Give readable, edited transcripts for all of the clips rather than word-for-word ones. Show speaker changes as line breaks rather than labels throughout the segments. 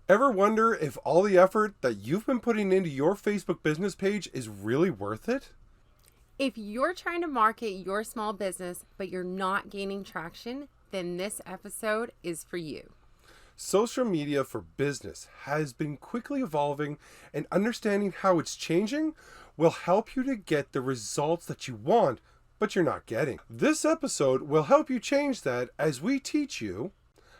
Ever wonder if all the effort that you've been putting into your Facebook business page is really worth it?
If you're trying to market your small business, but you're not gaining traction, then this episode is for you.
Social media for business has been quickly evolving, and understanding how it's changing will help you to get the results that you want, but you're not getting. This episode will help you change that as we teach you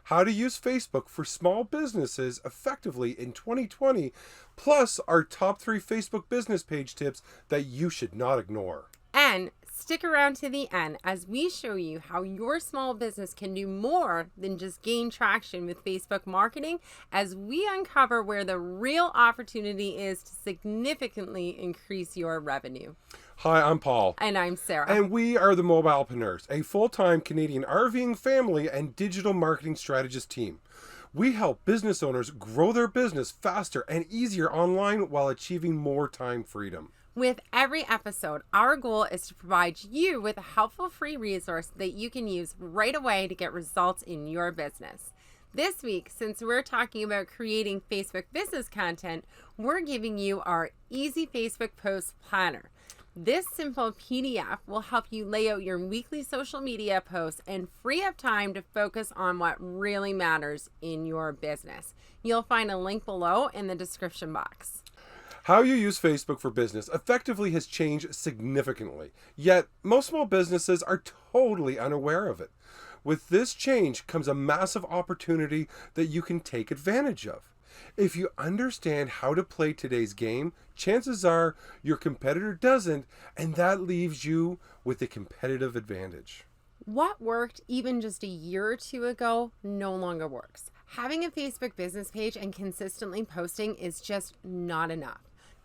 how to use Facebook for small businesses effectively in 2020, plus our top 3 Facebook business page tips that you should not ignore.
And stick around to the end as we show you how your small business can do more than just gain traction with Facebook marketing, as we uncover where the real opportunity is to significantly increase your revenue.
Hi, I'm Paul.
And I'm Sarah.
And we are the Mobilepreneurs, a full-time Canadian RVing family and digital marketing strategist team. We help business owners grow their business faster and easier online while achieving more time freedom.
With every episode, our goal is to provide you with a helpful free resource that you can use right away to get results in your business. This week, since we're talking about creating Facebook business content, we're giving you our Easy Facebook Post Planner. This simple PDF will help you lay out your weekly social media posts and free up time to focus on what really matters in your business. You'll find a link below in the description box.
How you use Facebook for business effectively has changed significantly, yet most small businesses are totally unaware of it. With this change comes a massive opportunity that you can take advantage of. If you understand how to play today's game, chances are your competitor doesn't, and that leaves you with a competitive advantage.
What worked even just a year or two ago no longer works. Having a Facebook business page and consistently posting is just not enough.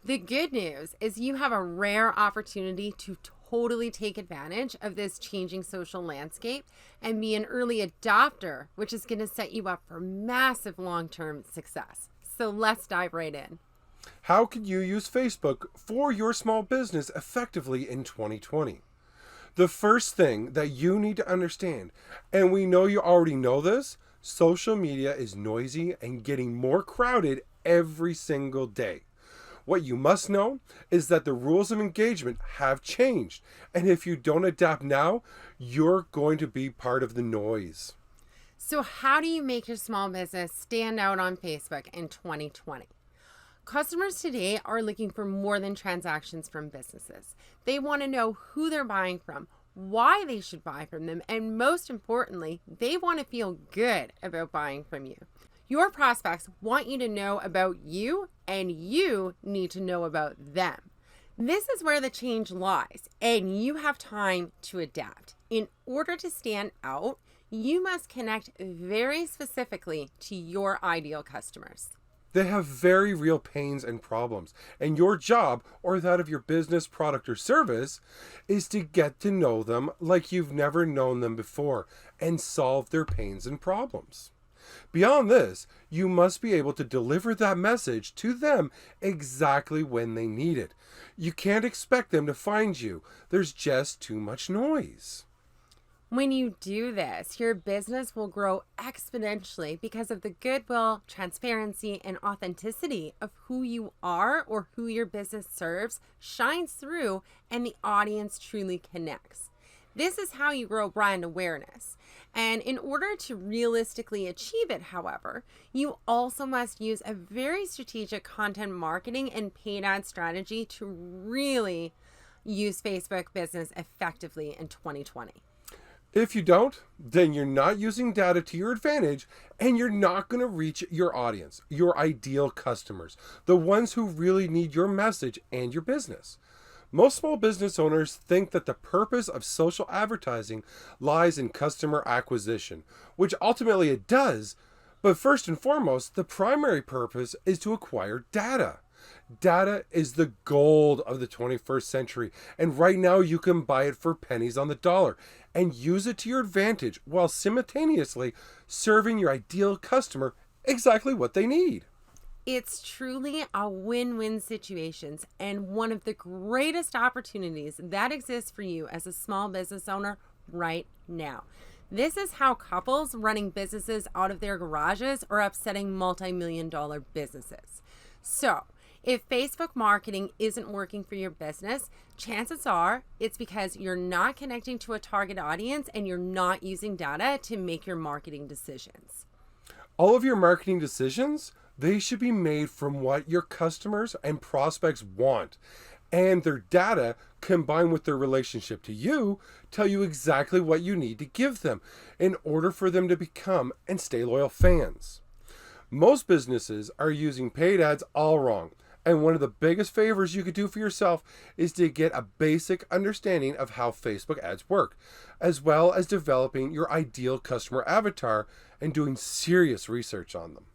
The good news is you have a rare opportunity to totally take advantage of this changing social landscape and be an early adopter, which is going to set you up for massive long-term success. So let's dive right in.
How can you use Facebook for your small business effectively in 2020? The first thing that you need to understand, and we know you already know this, social media is noisy and getting more crowded every single day. What you must know is that the rules of engagement have changed, and if you don't adapt now, you're going to be part of the noise.
So how do you make your small business stand out on Facebook in 2020? Customers today are looking for more than transactions from businesses. They want to know who they're buying from, why they should buy from them, and most importantly, they want to feel good about buying from you. Your prospects want you to know about you, and you need to know about them. This is where the change lies, and you have time to adapt. In order to stand out, you must connect very specifically to your ideal customers.
They have very real pains and problems, and your job, or that of your business, product, or service, is to get to know them like you've never known them before and solve their pains and problems. Beyond this, you must be able to deliver that message to them exactly when they need it. You can't expect them to find you. There's just too much noise.
When you do this, your business will grow exponentially because of the goodwill, transparency, and authenticity of who you are or who your business serves shines through, and the audience truly connects. This is how you grow brand awareness. And in order to realistically achieve it, however, you also must use a very strategic content marketing and paid ad strategy to really use Facebook business effectively in 2020.
If you don't, then you're not using data to your advantage, and you're not going to reach your audience, your ideal customers, the ones who really need your message and your business. Most small business owners think that the purpose of social advertising lies in customer acquisition, which ultimately it does, but first and foremost, the primary purpose is to acquire data. Data is the gold of the 21st century, and right now you can buy it for pennies on the dollar and use it to your advantage while simultaneously serving your ideal customer exactly what they need.
It's truly a win-win situation and one of the greatest opportunities that exists for you as a small business owner right now. This is how couples running businesses out of their garages are upsetting multi-million-dollar businesses. So, if Facebook marketing isn't working for your business, chances are it's because you're not connecting to a target audience and you're not using data to make your marketing decisions.
All of your marketing decisions, they should be made from what your customers and prospects want. And their data, combined with their relationship to you, tell you exactly what you need to give them in order for them to become and stay loyal fans. Most businesses are using paid ads all wrong. And one of the biggest favors you could do for yourself is to get a basic understanding of how Facebook ads work, as well as developing your ideal customer avatar and doing serious research on them.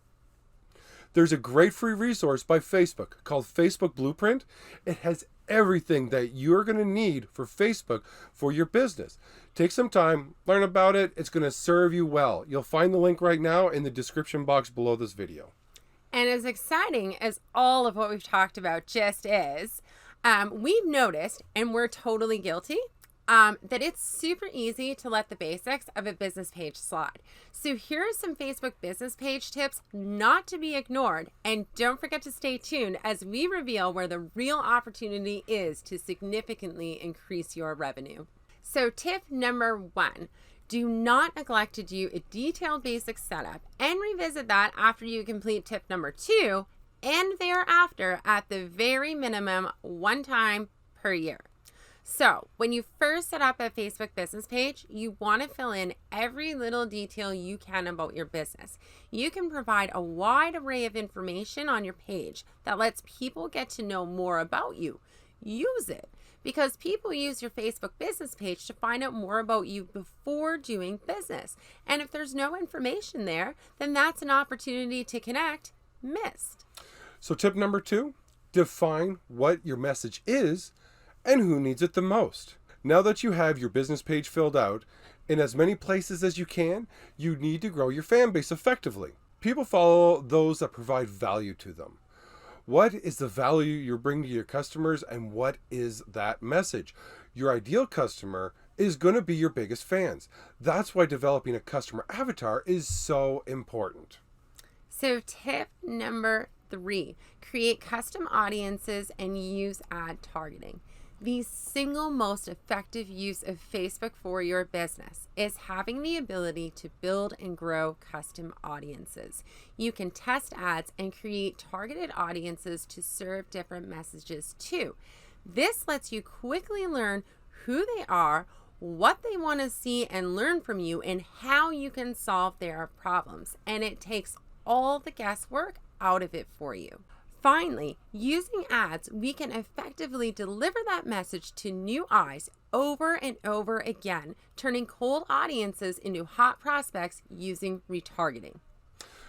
There's a great free resource by Facebook called Facebook Blueprint. It has everything that you're going to need for Facebook for your business. Take some time, learn about it. It's going to serve you well. You'll find the link right now in the description box below this video.
And as exciting as all of what we've talked about just is, we've noticed, and we're totally guilty, that it's super easy to let the basics of a business page slide. So here are some Facebook business page tips not to be ignored. And don't forget to stay tuned as we reveal where the real opportunity is to significantly increase your revenue. So tip number 1. Do not neglect to do a detailed basic setup and revisit that after you complete tip number 2 and thereafter at the very minimum 1 time per year. So when you first set up a Facebook business page, you want to fill in every little detail you can about your business. You can provide a wide array of information on your page that lets people get to know more about you. Use it, because people use your Facebook business page to find out more about you before doing business. And if there's no information there, then that's an opportunity to connect missed.
So tip number 2, define what your message is and who needs it the most. Now that you have your business page filled out in as many places as you can, you need to grow your fan base effectively. People follow those that provide value to them. What is the value you're bringing to your customers, and what is that message? Your ideal customer is going to be your biggest fans. That's why developing a customer avatar is so important.
So tip number 3, create custom audiences and use ad targeting. The single most effective use of Facebook for your business is having the ability to build and grow custom audiences. You can test ads and create targeted audiences to serve different messages too. This lets you quickly learn who they are, what they want to see and learn from you, and how you can solve their problems. And it takes all the guesswork out of it for you. Finally, using ads, we can effectively deliver that message to new eyes over and over again, turning cold audiences into hot prospects using retargeting.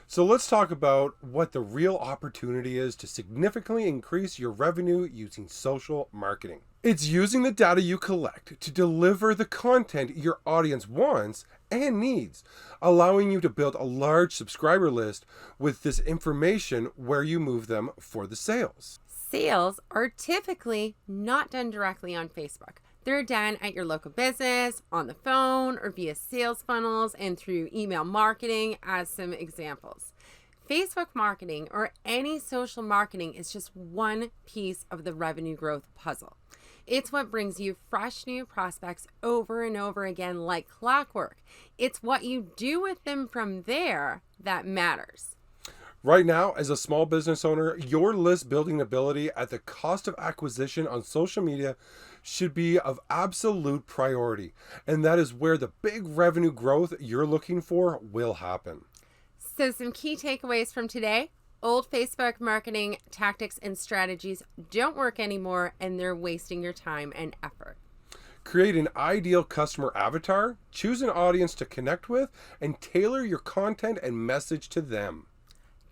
So let's talk about what the real opportunity is to significantly increase your revenue using social marketing. It's using the data you collect to deliver the content your audience wants and needs, allowing you to build a large subscriber list with this information where you move them for the sales.
Sales are typically not done directly on Facebook. They're done at your local business, on the phone, or via sales funnels and through email marketing as some examples. Facebook marketing or any social marketing is just one piece of the revenue growth puzzle. It's what brings you fresh new prospects over and over again like clockwork. It's what you do with them from there that matters.
Right now, as a small business owner, your list building ability at the cost of acquisition on social media should be of absolute priority. And that is where the big revenue growth you're looking for will happen.
So some key takeaways from today. Old Facebook marketing tactics and strategies don't work anymore, and they're wasting your time and effort.
Create an ideal customer avatar, choose an audience to connect with, and tailor your content and message to them.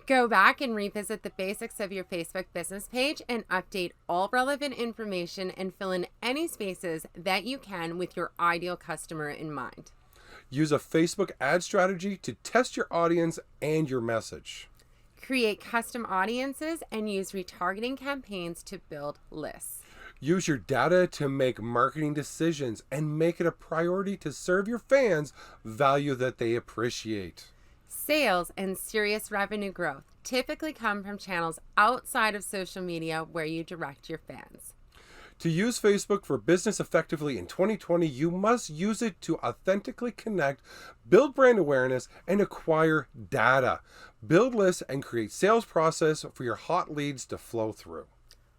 Go back and revisit the basics of your Facebook business page and update all relevant information and fill in any spaces that you can with your ideal customer in mind.
Use a Facebook ad strategy to test your audience and your message.
Create custom audiences and use retargeting campaigns to build lists.
Use your data to make marketing decisions and make it a priority to serve your fans value that they appreciate.
Sales and serious revenue growth typically come from channels outside of social media where you direct your fans.
To use Facebook for business effectively in 2020, you must use it to authentically connect, build brand awareness, and acquire data. Build lists and create sales process for your hot leads to flow through.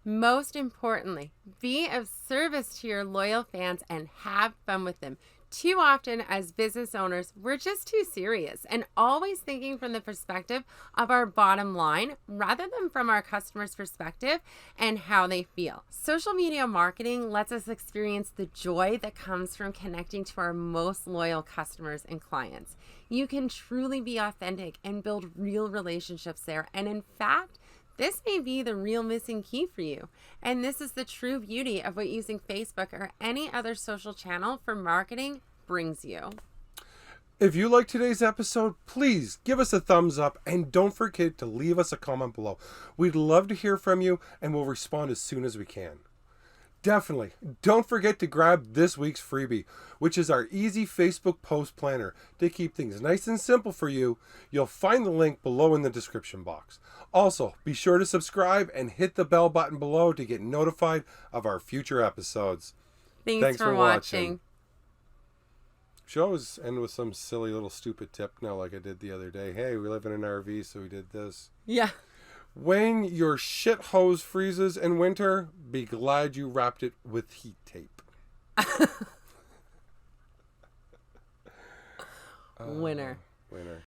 Most importantly, be of service to your loyal fans and have fun with them. Too often as business owners, we're just too serious and always thinking from the perspective of our bottom line rather than from our customers' perspective and how they feel. Social media marketing lets us experience the joy that comes from connecting to our most loyal customers and clients. You can truly be authentic and build real relationships there. And in fact, this may be the real missing key for you. And this is the true beauty of what using Facebook or any other social channel for marketing brings you.
If you like today's episode, please give us a thumbs up and don't forget to leave us a comment below. We'd love to hear from you and we'll respond as soon as we can. Definitely don't forget to grab this week's freebie, which is our easy Facebook post planner to keep things nice and simple for you. You'll find the link below in the description box. Also, be sure to subscribe and hit the bell button below to get notified of our future episodes.
Thanks for watching.
Should always end with some silly little stupid tip now like I did the other day. Hey, we live in an RV, so we did this.
Yeah.
When your shit hose freezes in winter, be glad you wrapped it with heat tape.
Winner.
Winner.